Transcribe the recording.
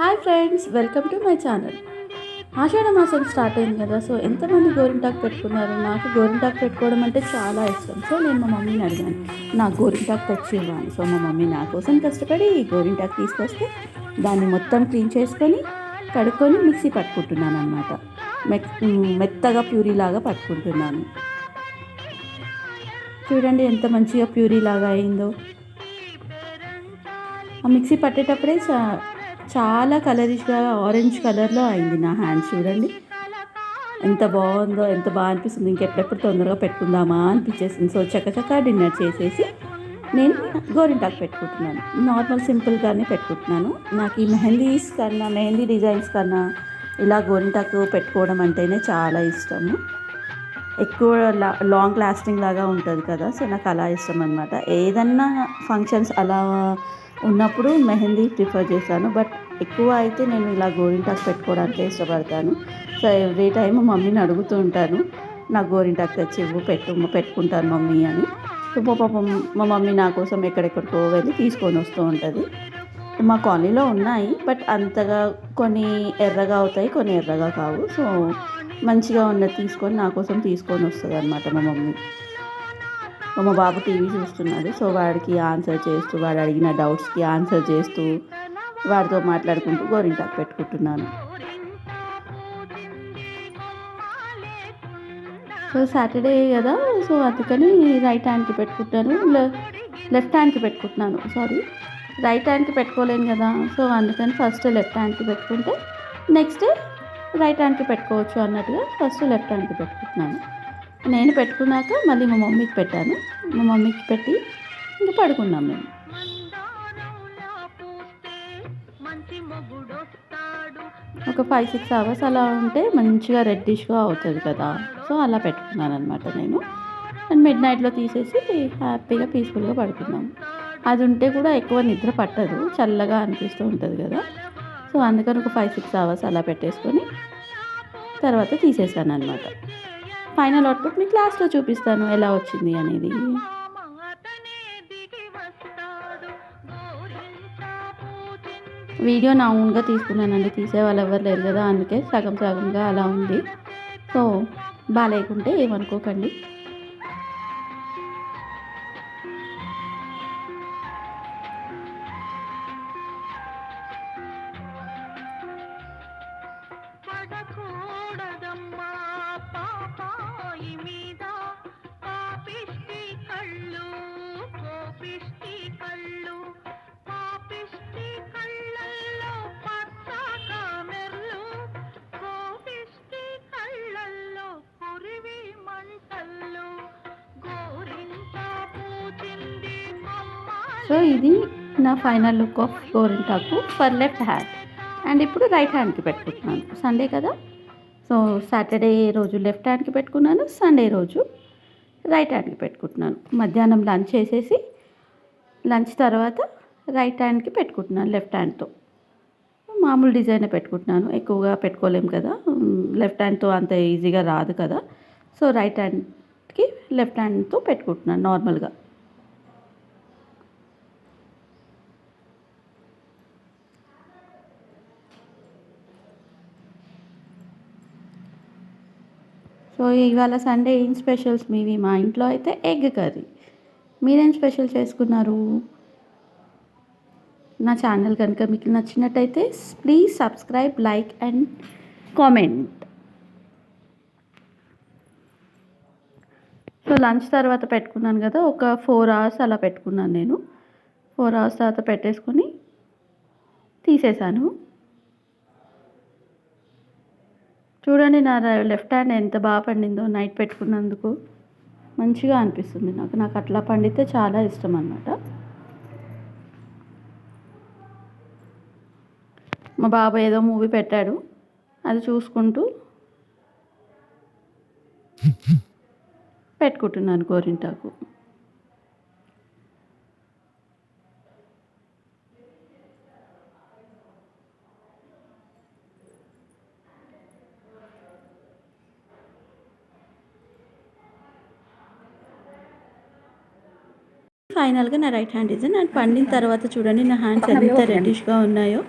Hi friends, welcome to my channel. Ashadha మాసం start అయింది కదా. సో ఎంతమంది గోరింటాకు పెట్టుకున్నారు? నాకు గోరింటాకు పెట్టుకోవడం అంటే చాలా ఇష్టం. సో నేను మా మమ్మీని అడిగాను, నాకు గోరింటాకు తెచ్చి ఇవ్వాలి. సో మా మమ్మీ నా కోసం కష్టపడి గోరింటాకు తీసుకొస్తే దాన్ని మొత్తం క్లీన్ చేసుకొని కడుక్కొని మిక్సీ పట్టుకుంటున్నాను అనమాట. మెత్తగా ప్యూరీ లాగా పట్టుకుంటున్నాను. చూడండి ఎంత మంచిగా ప్యూరీ లాగా అయిందో. ఆ మిక్సీ పట్టేటప్పుడే చాలా కలరిష్గా ఆరెంజ్ కలర్లో అయింది నా హ్యాండ్స్. చూడండి ఎంత బాగుందో, ఎంత బాగా అనిపిస్తుంది. ఇంకెప్పుడెప్పుడు తొందరగా పెట్టుకుందామా అనిపించేసింది. సో చక్కచక్క డిన్నర్ చేసేసి నేను గోరింటాకు పెట్టుకుంటున్నాను. నార్మల్ సింపుల్గానే పెట్టుకుంటున్నాను. నాకు ఈ మెహందీ డిజైన్స్ కన్నా ఇలా గోరింటాకు పెట్టుకోవడం అంటేనే చాలా ఇష్టము. ఎక్కువ లాంగ్ లాస్టింగ్ లాగా ఉంటుంది కదా. సో నాకు అలా ఇష్టం అనమాట. ఏదన్నా ఫంక్షన్స్ అలా ఉన్నప్పుడు మెహందీ ప్రిఫర్ చేశాను. బట్ ఎక్కువ అయితే నేను ఇలా గోరింటాకు పెట్టుకోవడానికి ఇష్టపడతాను. సో ఎవ్రీ టైం మమ్మీని అడుగుతూ ఉంటాను, నాకు గోరింటాకు తెచ్చి ఇవ్వు, పెట్టుకుంటాను మమ్మీ అని. సో పాపం మా మమ్మీ నా కోసం ఎక్కడెక్కడికో వెళ్ళి తీసుకొని వస్తూ ఉంటుంది. మా కాలనీలో ఉన్నాయి, బట్ అంతగా కొన్ని ఎర్రగా అవుతాయి, కొన్ని ఎర్రగా కావు. సో మంచిగా ఉన్నది తీసుకొని నా కోసం తీసుకొని వస్తుంది అనమాట మా మమ్మీ. మా బాబు టీవీ చూస్తున్నాడు. సో వాడికి ఆన్సర్ చేస్తూ, వాడు అడిగిన డౌట్స్కి ఆన్సర్ చేస్తూ, వాడితో మాట్లాడుకుంటూ గోరింటాకు పెట్టుకుంటున్నాను. సో సాటర్డే కదా. సో అందుకని రైట్ హ్యాండ్కి పెట్టుకుంటాను, లెఫ్ట్ హ్యాండ్కి పెట్టుకుంటున్నాను. రైట్ హ్యాండ్కి పెట్టుకోలేను కదా. సో అందుకని ఫస్ట్ లెఫ్ట్ హ్యాండ్కి పెట్టుకుంటే నెక్స్ట్ రైట్ హ్యాండ్కి పెట్టుకోవచ్చు అన్నట్టుగా ఫస్ట్ లెఫ్ట్ హ్యాండ్కి పెట్టుకుంటున్నాను. నేను పెట్టుకున్నాక మళ్ళీ మా మమ్మీకి పెట్టాను. మా మమ్మీకి పెట్టి ఇంకా పడుకున్నాం మేము. ఒక 5-6 అవర్స్ అలా ఉంటే మంచిగా రెడ్డిష్గా అవుతుంది కదా. సో అలా పెట్టుకున్నాను అనమాట నేను. అండ్ మిడ్ నైట్లో తీసేసి హ్యాపీగా పీస్ఫుల్గా పడుకున్నాం. అది ఉంటే కూడా ఎక్కువ నిద్ర పట్టదు, చల్లగా అనిపిస్తూ ఉంటుంది కదా. సో అందుకని ఒక 5-6 అవర్స్ అలా పెట్టేసుకొని తర్వాత తీసేసాను అనమాట. ఫైనల్ అవుట్పుట్ మీకు క్లాస్లో చూపిస్తాను ఎలా వచ్చింది అనేది. వీడియో నా ఓన్గా తీసుకున్నానండి, తీసే వాళ్ళు ఎవరు లేరు కదా, అందుకే సగం సగంగా అలా ఉంది. సో బాగాలేకుంటే ఏమనుకోకండి. సో ఇది నా ఫైనల్ లుక్ ఆఫ్ గోరింటాకు ఫర్ లెఫ్ట్ హ్యాండ్. అండ్ ఇప్పుడు రైట్ హ్యాండ్కి పెట్టుకుంటున్నాను. సండే కదా. సో సాటర్డే రోజు లెఫ్ట్ హ్యాండ్కి పెట్టుకున్నాను, సండే రోజు రైట్ హ్యాండ్కి పెట్టుకుంటున్నాను. మధ్యాహ్నం లంచ్ చేసేసి లంచ్ తర్వాత రైట్ హ్యాండ్కి పెట్టుకుంటున్నాను లెఫ్ట్ హ్యాండ్తో. మామూలు డిజైన్ పెట్టుకుంటున్నాను, ఎక్కువగా పెట్టుకోలేము కదా, లెఫ్ట్ హ్యాండ్తో అంత ఈజీగా రాదు కదా. సో రైట్ హ్యాండ్కి లెఫ్ట్ హ్యాండ్తో పెట్టుకుంటున్నాను నార్మల్గా. సో ఇవాళ సండే ఏం స్పెషల్స్ మీవి? మా ఇంట్లో అయితే ఎగ్ కర్రీ. మీరేం స్పెషల్ చేసుకున్నారు? నా ఛానల్ కనుక మీకు నచ్చినట్టయితే please subscribe, like and comment. So lunch తర్వాత పెట్టుకున్నాను కదా, ఒక 4 అవర్స్ అలా పెట్టుకున్నాను నేను. 4 అవర్స్ తర్వాత పెట్టేసుకొని తీసేసాను. చూడండి నా లెఫ్ట్ హ్యాండ్ ఎంత బాగా పండిందో నైట్ పెట్టుకున్నందుకు. మంచిగా అనిపిస్తుంది నాకు అట్లా పండితే చాలా ఇష్టం అన్నమాట. మా బాబాయ్ ఏదో మూవీ పెట్టాడు, అది చూసుకుంటూ పెట్టుకుంటున్నాను గోరింటాకు. ఫైనల్గా నా రైట్ హ్యాండ్ డిజైన్ అండ్ పండిన తర్వాత చూడండి నా హ్యాండ్స్ ఎంత రెడ్డిష్గా ఉన్నాయో.